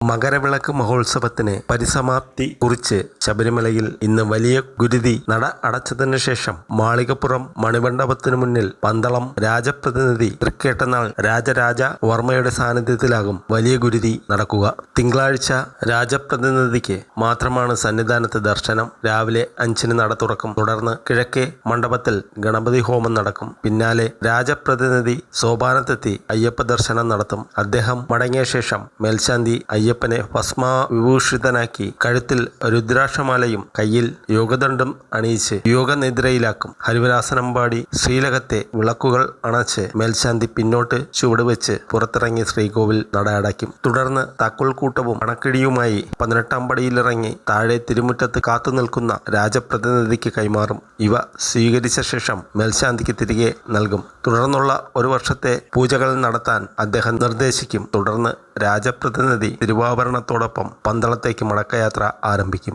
മകരവിളക്ക് മഹോത്സവത്തിന് പരിസമാപ്തി കുറിച്ച് ശബരിമലയിൽ ഇന്ന് വലിയ ഗുരുതി നട അടച്ചതിനു ശേഷം മാളികപ്പുറം മണിമണ്ഡപത്തിനു മുന്നിൽ പന്തളം രാജപ്രതിനിധി തൃക്കേട്ടനാൾ രാജരാജ വർമ്മയുടെ സാന്നിധ്യത്തിലാകും വലിയ ഗുരുതി നടക്കുക. തിങ്കളാഴ്ച രാജപ്രതിനിധിക്ക് മാത്രമാണ് സന്നിധാനത്ത് ദർശനം. രാവിലെ 5-ന് നട തുറക്കും. തുടർന്ന് കിഴക്കേ മണ്ഡപത്തിൽ ഗണപതി ഹോമം നടക്കും. പിന്നാലെ രാജപ്രതിനിധി സോപാനത്തെത്തി അയ്യപ്പ ദർശനം നടത്തും. അദ്ദേഹം മടങ്ങിയ ശേഷം മേൽശാന്തി അയ്യപ്പനെ ഭസ്മവിഭൂഷിതനാക്കി കഴുത്തിൽ രുദ്രാക്ഷമാലയും കയ്യിൽ യോഗദണ്ഡും അണിയിച്ച് യോഗനിദ്രയിലാക്കും. ഹരിവരാസനം പാടി ശ്രീലകത്തെ വിളക്കുകൾ അണച്ച് മേൽശാന്തി പിന്നോട്ട് ചുവടുവെച്ച് പുറത്തിറങ്ങി ശ്രീകോവിൽ നട അടയ്ക്കും. തുടർന്ന് താക്കോൽക്കൂട്ടവും പണക്കിഴിയുമായി 18-ാം പടിയിലിറങ്ങി താഴെ തിരുമുറ്റത്ത് കാത്തുനിൽക്കുന്ന രാജപ്രതിനിധിക്ക് കൈമാറും. ഇവ സ്വീകരിച്ച ശേഷം മേൽശാന്തിക്ക് തിരികെ നൽകും. തുടർന്നുള്ള 1 വർഷത്തെ പൂജകൾ നടത്താൻ അദ്ദേഹം നിർദ്ദേശിക്കും. തുടർന്ന് രാജപ്രതിനിധി തിരുവാഭരണത്തോടൊപ്പം പന്തളത്തേക്ക് മടക്കയാത്ര ആരംഭിക്കും.